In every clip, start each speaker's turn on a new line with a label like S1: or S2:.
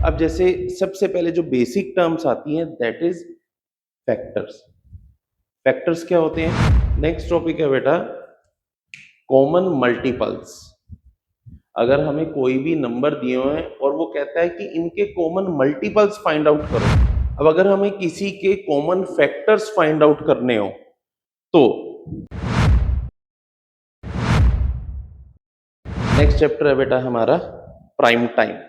S1: अब जैसे सबसे पहले जो बेसिक टर्म्स आती हैं दैट इज फैक्टर्स। फैक्टर्स क्या होते हैं? नेक्स्ट टॉपिक है बेटा कॉमन मल्टीपल्स। अगर हमें कोई भी नंबर दिए हुए हैं और वो कहता है कि इनके कॉमन मल्टीपल्स फाइंड आउट करो। अब अगर हमें किसी के कॉमन फैक्टर्स फाइंड आउट करने हो तो नेक्स्ट चैप्टर है बेटा हमारा प्राइम टाइम।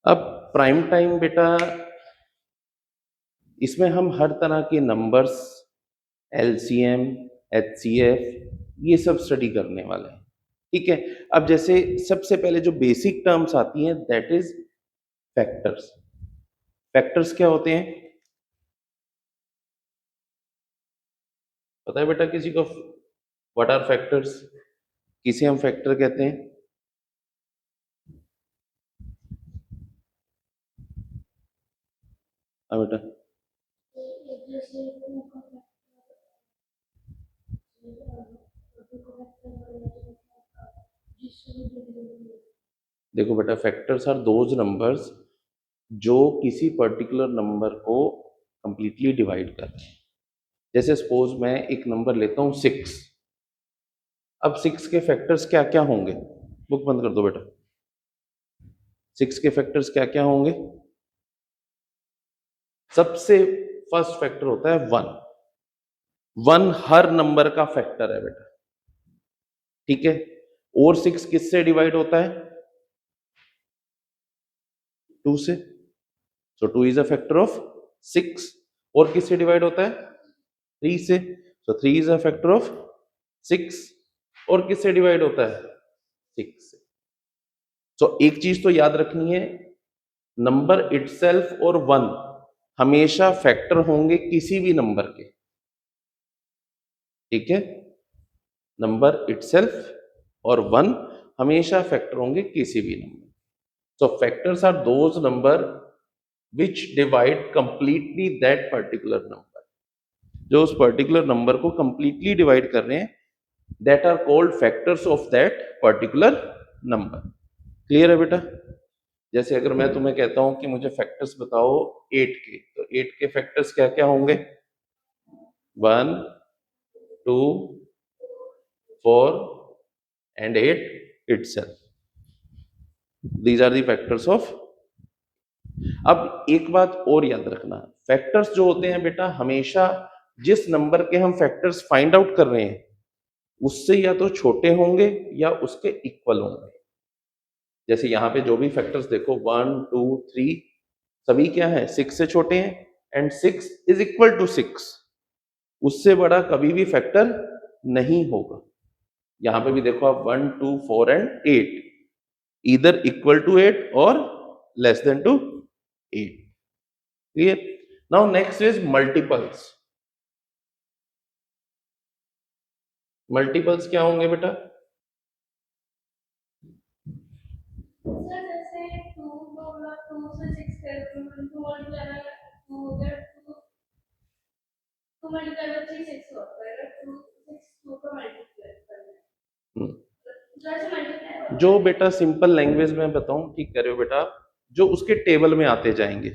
S1: अब प्राइम टाइम बेटा इसमें हम हर तरह के नंबर्स, एलसीएम, एचसीएफ ये सब स्टडी करने वाले हैं। ठीक है। अब जैसे सबसे पहले जो बेसिक टर्म्स आती हैं दैट इज फैक्टर्स। फैक्टर्स क्या होते हैं पता है बेटा किसी को? What are factors? किसे हम फैक्टर कहते हैं? हाँ बेटा। देखो बेटा फैक्टर्स आर दोज नंबर्स जो किसी पर्टिकुलर नंबर को कंप्लीटली डिवाइड कर रहे हैं। जैसे सपोज मैं एक नंबर लेता हूं 6। अब 6 के फैक्टर्स क्या क्या होंगे? बुक बंद कर दो बेटा। 6 के फैक्टर्स क्या क्या होंगे? सबसे फर्स्ट फैक्टर होता है 1। 1 हर नंबर का फैक्टर है बेटा। ठीक है। और 6 किससे डिवाइड होता है? 2 से। सो 2 इज अ फैक्टर ऑफ 6। और किससे डिवाइड होता है? 3 से। सो 3 इज अ फैक्टर ऑफ 6। और किससे डिवाइड होता है? 6 से। सो एक चीज तो याद रखनी है, नंबर इटसेल्फ और 1 हमेशा फैक्टर होंगे किसी भी नंबर के। ठीक है। नंबर इटसेल्फ और 1 हमेशा फैक्टर होंगे किसी भी number. So factors are those number which divide completely that particular number. जो उस पर्टिकुलर नंबर को कंप्लीटली डिवाइड कर रहे हैं that are called factors of that particular number. Clear है बेटा? जैसे अगर मैं तुम्हें कहता हूं कि मुझे फैक्टर्स बताओ 8 के, तो 8 के फैक्टर्स क्या क्या होंगे? 1, 2, 4 and 8 itself. These are the factors of। अब एक बात और याद रखना, फैक्टर्स जो होते हैं बेटा हमेशा जिस नंबर के हम फैक्टर्स फाइंड आउट कर रहे हैं उससे या तो छोटे होंगे या उसके इक्वल होंगे। जैसे यहाँ पे जो भी फैक्टर्स देखो 1, 2, 3 सभी क्या है? 6 से छोटे हैं एंड 6 इज इक्वल टू 6। उससे बड़ा कभी भी फैक्टर नहीं होगा। यहां पे भी देखो आप 1, 2, 4 एंड 8 ईदर इक्वल टू 8 और less than to 8। Clear? Now next is multiples. Multiples क्या होंगे बेटा? जो बेटा सिंपल लैंग्वेज में बताऊं, ठीक कर रहे हो बेटा, जो उसके टेबल में आते जाएंगे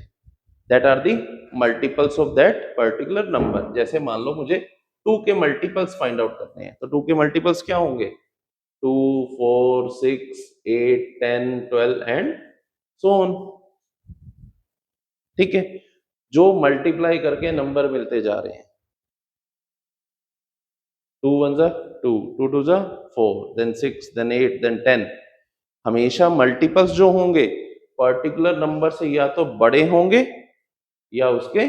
S1: that are the multiples of that particular number. जैसे मान लो मुझे 2 के मल्टीपल्स फाइंड आउट करने हैं, तो 2 के मल्टीपल्स क्या होंगे? 2, 4, 6, 8, 10, 12 एंड सो ऑन। ठीक है। जो मल्टीप्लाई करके नंबर मिलते जा रहे हैं, 2 1 जा 2, 2 2 जा 4, देन 6, देन 8, देन 10। हमेशा मल्टीपल्स जो होंगे पर्टिकुलर नंबर से या तो बड़े होंगे या उसके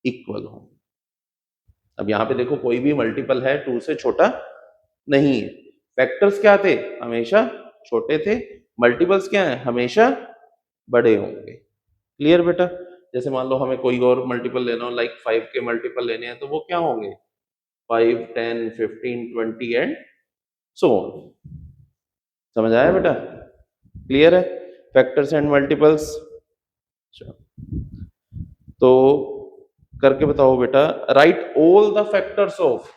S1: इक्वल होंगे। अब यहां पे देखो कोई भी मल्टीपल है 2 से छोटा नहीं है। फैक्टर्स क्या थे? हमेशा छोटे थे। मल्टीपल्स क्या है? हमेशा बड़े होंगे। क्लियर बेटा? जैसे मान लो हमें कोई और मल्टीपल लेना हो, लाइक 5 के मल्टीपल लेने हैं, तो वो क्या होंगे? 5, 10, 15, 20 एंड सो ऑन। समझ आया बेटा? क्लियर है फैक्टर्स एंड मल्टीपल्स? तो करके बताओ बेटा, right all the factors of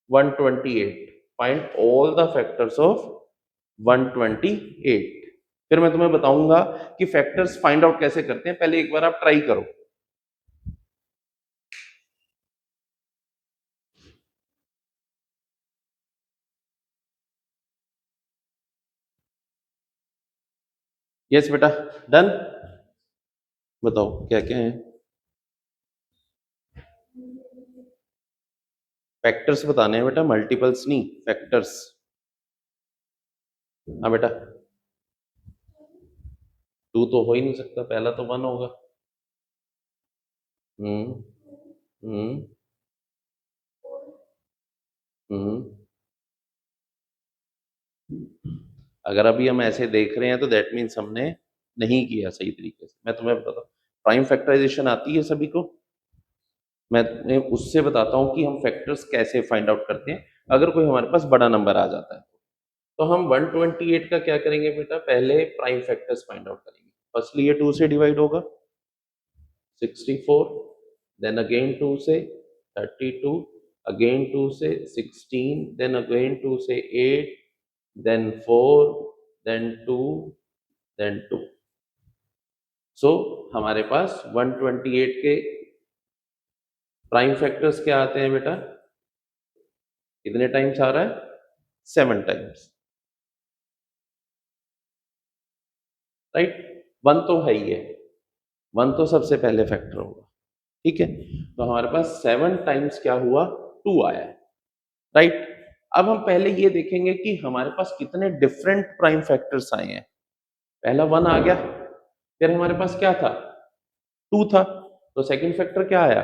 S1: 128, find all the factors of 128। फिर मैं तुम्हें बताऊंगा कि फैक्टर्स फाइंड आउट कैसे करते हैं, पहले एक बार आप ट्राई करो। यस बेटा, डन। बताओ क्या क्या है। फैक्टर्स बताने हैं बेटा, मल्टीपल्स नहीं, फैक्टर्स। हाँ बेटा, 2 तो हो ही नहीं सकता, पहला तो 1 होगा। हम्म हम्म हम्म अगर अभी हम ऐसे देख रहे हैं तो दैट मीन्स हमने नहीं किया सही तरीके से। मैं तुम्हें बताता हूँ, प्राइम फैक्टराइजेशन आती है सभी को। मैं तुम्हें उससे बताता हूँ कि हम फैक्टर्स कैसे फाइंड आउट करते हैं अगर कोई हमारे पास बड़ा नंबर आ जाता है। तो हम 128 का क्या करेंगे बेटा, पहले प्राइम फैक्टर्स फाइंड आउट करेंगे। फर्स्टली ये 2 से डिवाइड होगा, 64, देन अगेन 2 से 32, अगेन 2 से 16, देन अगेन 2 से 8, देन 4, देन 2, देन 2। सो हमारे पास 128 के प्राइम फैक्टर्स क्या आते हैं बेटा, कितने टाइम्स आ रहा है, 7 टाइम्स, राइट। 1 तो है ही है, 1 तो सबसे पहले फैक्टर होगा, ठीक है। तो हमारे पास 7 टाइम्स क्या हुआ, 2 आया है, राइट। अब हम पहले ये देखेंगे कि हमारे पास कितने डिफरेंट प्राइम फैक्टर्स आए हैं। पहला 1 आ गया, फिर हमारे पास क्या था, 2 था, तो सेकंड फैक्टर क्या आया,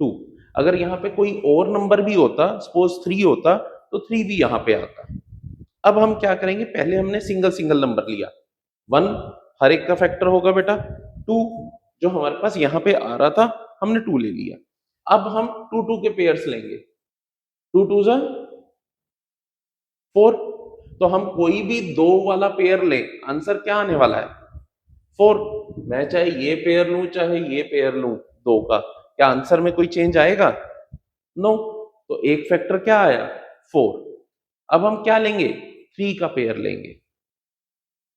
S1: 2। अगर यहाँ पे कोई और नंबर भी होता, सपोज 3 होता, तो 3 भी यहाँ पे आता। अब हम क्या करेंगे, पहले हमने सिंगल सिंगल नंबर लिया, 1 हर एक का फैक्टर होगा बेटा, 2 जो हमारे पास यहाँ पे आ रहा था हमने 2 ले लिया। अब हम 2 2 के पेयर्स लेंगे, 2 2 जा 4। तो हम कोई भी 2 वाला पेयर ले, आंसर क्या आने वाला है, 4। मैं चाहे ये पेयर लूं चाहे ये पेयर लूं 2 का, क्या आंसर में कोई चेंज आएगा, नो। तो एक फैक्टर क्या आया, 4। अब हम क्या लेंगे, 3 का पेयर लेंगे,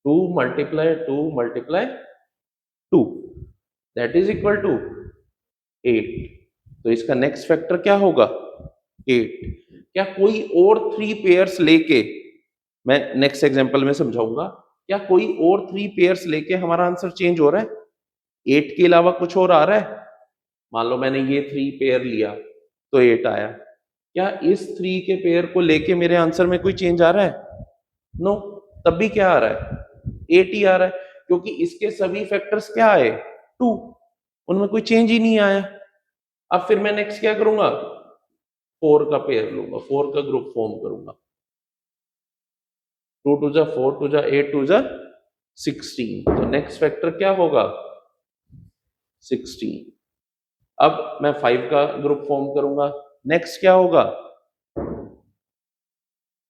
S1: 2 multiply 2 multiply 2, that is equal to 8। तो इसका नेक्स्ट फैक्टर क्या होगा, 8। क्या कोई और 3 पेयर्स लेके, मैं नेक्स्ट एग्जांपल में समझाऊंगा, क्या कोई और 3 पेयर्स लेके हमारा आंसर चेंज हो रहा है, 8 के अलावा कुछ और आ रहा है। मान लो मैंने ये 3 पेयर लिया तो 8 आया, क्या इस 3 के पेयर को लेके मेरे आंसर में कोई चेंज आ रहा है, नो। तब भी क्या आ रहा है, 8 ही आ रहा है, क्योंकि इसके सभी फैक्टर्स क्या आए, 2, उनमें कोई चेंज ही नहीं आया। अब फिर मैं नेक्स्ट क्या करूंगा, 4 का पेयर लूंगा, 4 का ग्रुप फॉर्म करूंगा, 2 2 जा 4, 2 जा 8, 2 जा 16। तो नेक्स्ट फैक्टर क्या होगा, 16। अब मैं 5 का ग्रुप फॉर्म करूंगा, नेक्स्ट क्या होगा,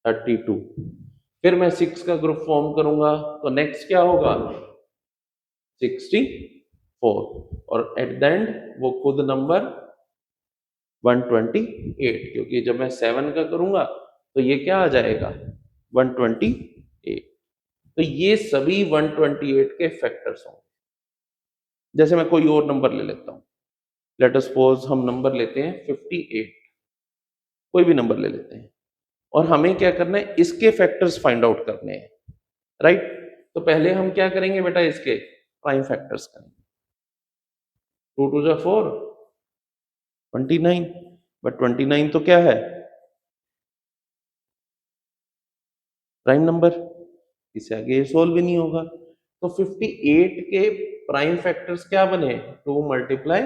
S1: 32। फिर मैं 6 का ग्रुप फॉर्म करूंगा, तो नेक्स्ट क्या होगा, 64। और एट द एंड वो खुद नंबर 128, क्योंकि जब मैं 7 का करूंगा तो ये क्या आ जाएगा, 128। तो ये सभी 128 के फैक्टर्स होंगे। जैसे मैं कोई और नंबर ले लेता हूं, लेट अस सपोज हम नंबर लेते हैं 58, कोई भी नंबर ले लेते हैं, और हमें क्या करना है, इसके फैक्टर्स फाइंड आउट करने हैं, राइट। तो पहले हम क्या करेंगे बेटा, इसके प्राइम फैक्टर्स करेंगे, 2 2 जा 4, 29, बट 29 तो क्या है, प्राइम नंबर, इसे आगे ये सोल्व भी नहीं होगा। तो 58 के प्राइम फैक्टर्स क्या बने, 2 मल्टीप्लाई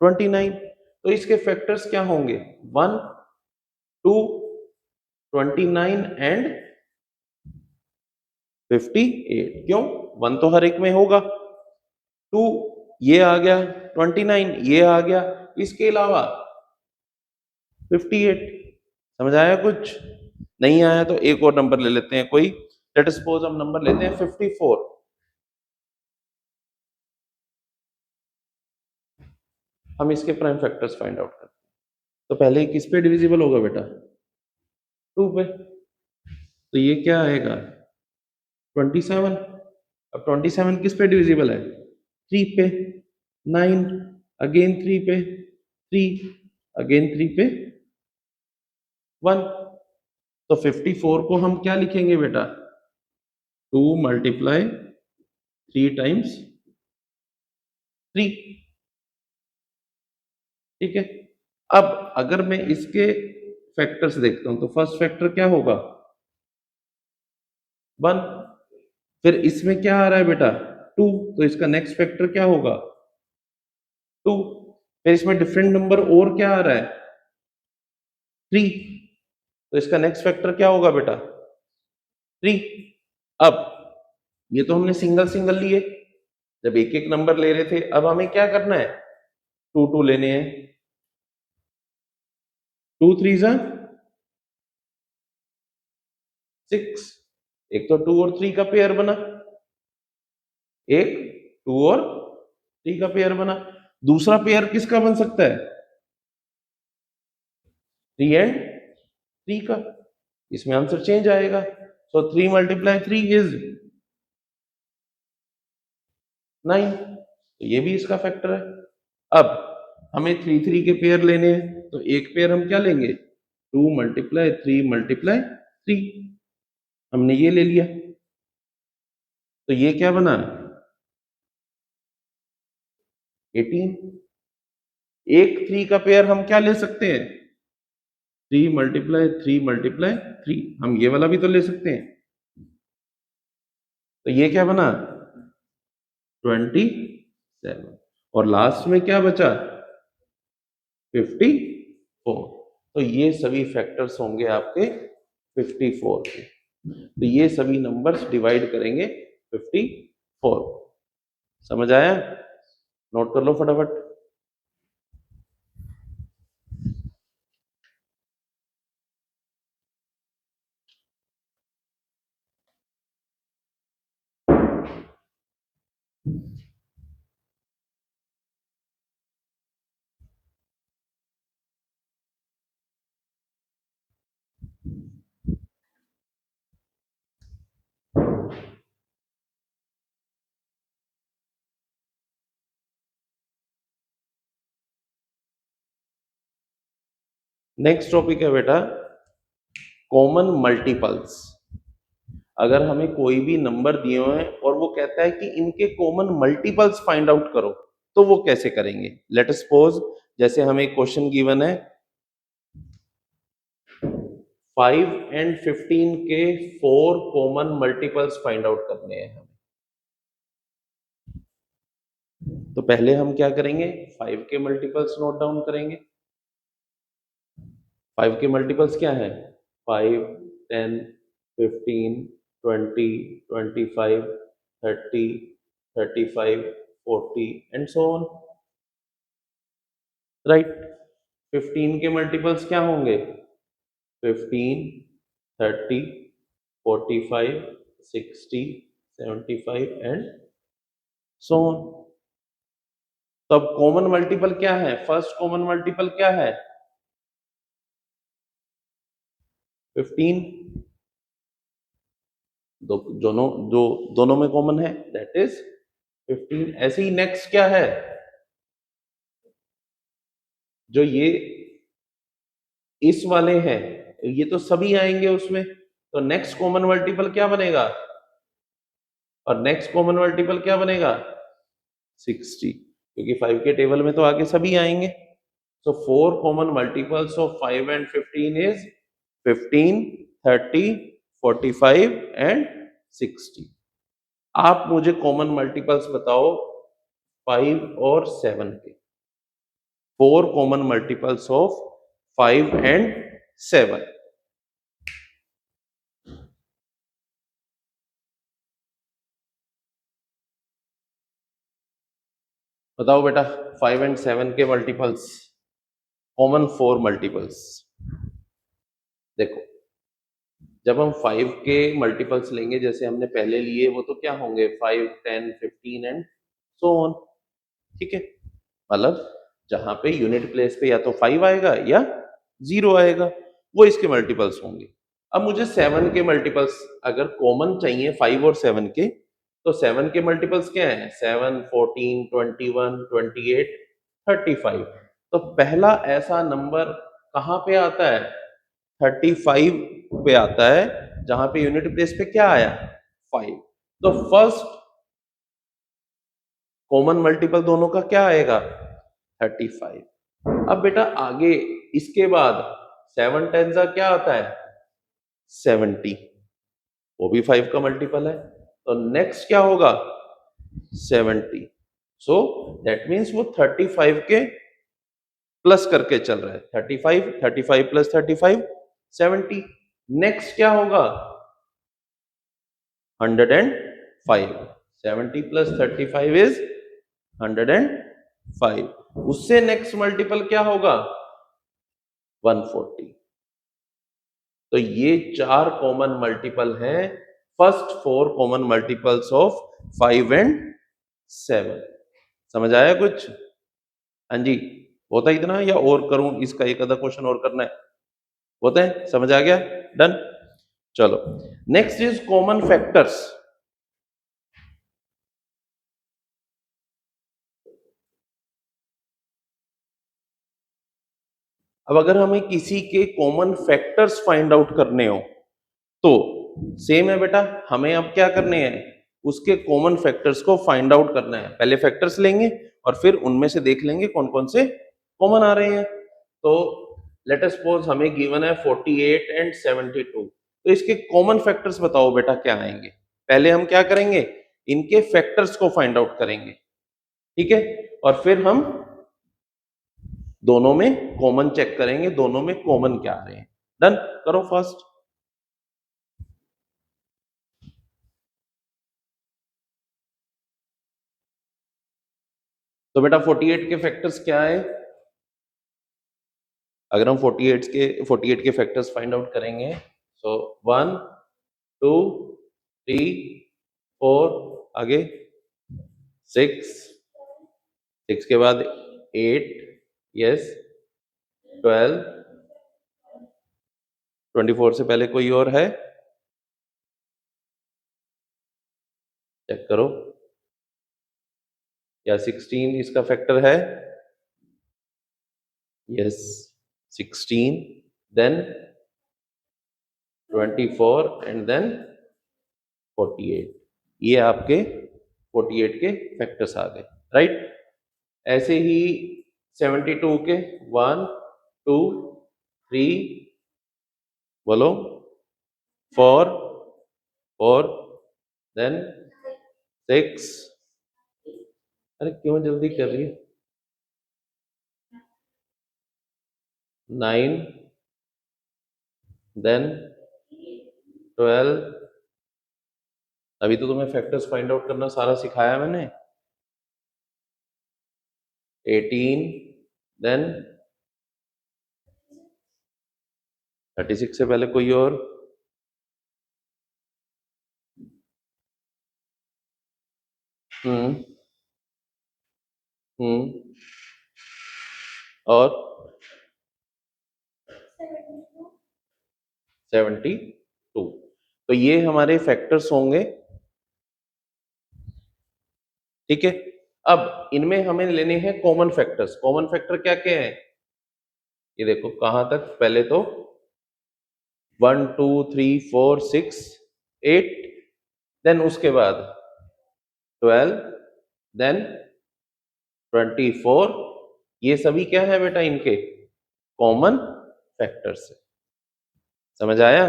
S1: 29। तो इसके फैक्टर्स क्या होंगे, 1 2 29 एंड 58। क्यों, 1 तो हर एक में होगा, 2 ये आ गया, 29 ये आ गया, इसके अलावा 58। समझ आया कुछ, नहीं आया तो एक और नंबर ले लेते हैं कोई, लेट सपोज हम नंबर लेते हैं 54। हम इसके प्राइम फैक्टर्स फाइंड आउट करते हैं। तो पहले किस पे डिविजिबल होगा बेटा? 2 पे। तो ये क्या आएगा? 27। अब 27 किस पे डिविजिबल है? 3 पे। 9 अगेन 3 पे, 3 अगेन 3 पे 1। तो 54 को हम क्या लिखेंगे बेटा? 2 मल्टीप्लाई 3 टाइम्स 3। ठीक है। अब अगर मैं इसके फैक्टर्स देखता हूं तो फर्स्ट फैक्टर क्या होगा? 1। फिर इसमें क्या आ रहा है बेटा? 2। तो इसका नेक्स्ट फैक्टर क्या होगा? 2। फिर इसमें डिफरेंट नंबर और क्या आ रहा है? 3। तो इसका नेक्स्ट फैक्टर क्या होगा बेटा? 3। अब ये तो हमने सिंगल सिंगल लिए, जब एक एक नंबर ले रहे थे। अब हमें क्या करना है? 2 2 लेने हैं। 2 3 जा 6। एक तो 2 और 3 का पेयर बना, एक 2 और 3 का पेयर बना। दूसरा पेयर किसका बन सकता है? 3 एंड 3 का। इसमें आंसर चेंज आएगा। सो 3 मल्टीप्लाई 3 इज 9। तो ये भी इसका फैक्टर है। अब हमें 3 3 के पेयर लेने हैं, तो एक पेयर हम क्या लेंगे? 2 मल्टीप्लाई 3 मल्टीप्लाई 3। हमने ये ले लिया। तो ये क्या बना? 18। एक 3 का पेयर हम क्या ले सकते हैं? 3 मल्टीप्लाई 3 मल्टीप्लाई 3। हम ये वाला भी तो ले सकते हैं। तो ये क्या बना? 27। और लास्ट में क्या बचा? 54। तो ये सभी फैक्टर्स होंगे आपके 54 के। तो ये सभी नंबर्स डिवाइड करेंगे 54। समझ आया? नोट कर लो फटाफट। नेक्स्ट टॉपिक है बेटा कॉमन मल्टीपल्स। अगर हमें कोई भी नंबर दिए हुए हैं और वो कहता है कि इनके कॉमन मल्टीपल्स फाइंड आउट करो, तो वो कैसे करेंगे? लेट अस सपोज, जैसे हमें क्वेश्चन गिवन है 5 एंड 15 के 4 कॉमन मल्टीपल्स फाइंड आउट करने हैं हमें। तो पहले हम क्या करेंगे? 5 के मल्टीपल्स नोट डाउन करेंगे। 5 के मल्टीपल्स क्या है? 5 10 15 20 25 30 35 40 एंड सो ऑन। राइट। 15 के मल्टीपल्स क्या होंगे? 15 30 45 60 75 एंड सो ऑन। तो अब कॉमन मल्टीपल क्या है? फर्स्ट कॉमन मल्टीपल क्या है? 15। दोनों में कॉमन है, दैट इज 15। ऐसे ही नेक्स्ट क्या है? जो ये इस वाले हैं, ये तो सभी आएंगे उसमें। तो नेक्स्ट कॉमन मल्टीपल क्या बनेगा? और नेक्स्ट कॉमन मल्टीपल क्या बनेगा? 60, क्योंकि 5 के टेबल में तो आगे सभी आएंगे। सो 4 common multiples of 5 and 15 is 15 30 45 and 60। आप मुझे कॉमन मल्टीपल्स बताओ 5 और 7 के। 4 कॉमन मल्टीपल्स ऑफ 5 एंड 7। बताओ बेटा 5 एंड 7 के मल्टीपल्स, कॉमन 4 मल्टीपल्स। देखो, जब हम 5 के मल्टीपल्स लेंगे जैसे हमने पहले लिए, वो तो क्या होंगे? 5 10 15 एंड सो ऑन। ठीक है। मतलब जहां पे यूनिट प्लेस पे या तो 5 आएगा या 0 आएगा, वो इसके मल्टीपल्स होंगे। अब मुझे 7 के मल्टीपल्स अगर कॉमन चाहिए 5 और 7 के, तो 7 के मल्टीपल्स क्या है? 7, 14, 21, 28, 35। तो पहला ऐसा नंबर कहां पे आता है? 35 पे आता है, जहां पे यूनिट प्लेस पे क्या आया? 5। तो फर्स्ट कॉमन मल्टीपल दोनों का क्या आएगा? 35। अब बेटा आगे इसके बाद 7 10 क्या आता है? 70, वो भी 5 का मल्टीपल है। तो नेक्स्ट क्या होगा? 70। सो दैट मीन्स वो 35 के प्लस करके चल रहा है। 35, 35 प्लस 35, 70। नेक्स्ट क्या होगा? 105। 70 प्लस 35 इज 105। उससे नेक्स्ट मल्टीपल क्या होगा? 140। तो ये 4 कॉमन मल्टीपल हैं, first 4 common multiples of 5 and 7। समझ आया कुछ? हाँ जी, होता है इतना या और करूं? इसका एक आधा क्वेश्चन और करना है, होता है? समझ आ गया? डन। चलो, नेक्स्ट इज कॉमन फैक्टर्स। अब अगर हमें किसी के कॉमन फैक्टर्स फाइंड आउट करने हो, तो सेम है बेटा, हमें अब क्या करने हैं? उसके कॉमन फैक्टर्स को फाइंड आउट करना है। पहले फैक्टर्स लेंगे और फिर उनमें से देख लेंगे कौन कौन से कॉमन आ रहे हैं। तो लेट अस सपोज हमें गिवन है 48 एंड 72। तो इसके कॉमन फैक्टर्स बताओ बेटा क्या आएंगे। पहले हम क्या करेंगे? इनके फैक्टर्स को फाइंड आउट करेंगे, ठीक है? और फिर हम दोनों में कॉमन चेक करेंगे, दोनों में कॉमन क्या आ रहे हैं। डन, करो फर्स्ट। तो बेटा 48 के फैक्टर्स क्या है? अगर हम 48 के फैक्टर्स फाइंड आउट करेंगे, सो 1 2 3 4, आगे 6, 6 के बाद 8, यस 12, 24 से पहले कोई और है? चेक करो, या 16 इसका फैक्टर है? Yes 16, then 24 and then 48। ये आपके 48 के फैक्टर्स आ गए, राइट? ऐसे ही 72 के 1 2 3, बोलो 4 4, देन 6। अरे क्यों जल्दी कर रही है? 9, देन 12। अभी तो तुम्हें फैक्टर्स फाइंड आउट करना सारा सिखाया मैंने। 18, देन 36 से पहले कोई और? हम्म हम्म और 72। तो ये हमारे फैक्टर्स होंगे, ठीक है? अब इनमें हमें लेने हैं कॉमन फैक्टर्स। कॉमन फैक्टर क्या क्या है? ये देखो कहां तक, पहले तो 1 2 3 4 6 8, देन उसके बाद 12, देन 24। ये सभी क्या है बेटा? इनके कॉमन फैक्टर्स है। समझ आया?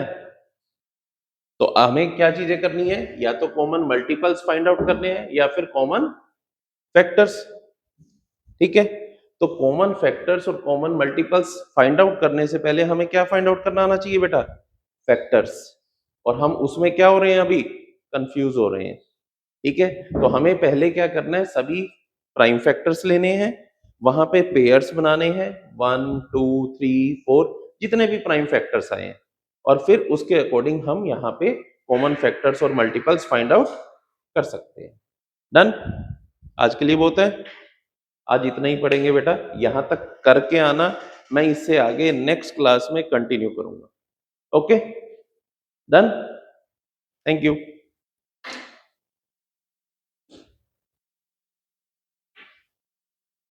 S1: तो हमें क्या चीजें करनी है? या तो कॉमन मल्टीपल्स फाइंड आउट करने हैं या फिर कॉमन फैक्टर्स, ठीक है? तो कॉमन फैक्टर्स और कॉमन मल्टीपल्स फाइंड आउट करने से पहले हमें क्या फाइंड आउट करना आना चाहिए बेटा? फैक्टर्स। और हम उसमें क्या हो रहे हैं? अभी कंफ्यूज हो रहे हैं, ठीक है? तो हमें पहले क्या करना है? सभी प्राइम फैक्टर्स लेने हैं, वहां पे पेयर्स बनाने हैं, 1 2 3 4, जितने भी प्राइम फैक्टर्स आए हैं, और फिर उसके अकॉर्डिंग हम यहाँ पे कॉमन फैक्टर्स और मल्टीपल्स फाइंड आउट कर सकते हैं। डन, आज के लिए बहुत है। आज इतना ही पढ़ेंगे बेटा, यहाँ तक करके आना, मैं इससे आगे नेक्स्ट क्लास में कंटिन्यू करूंगा। Okay, done, thank you.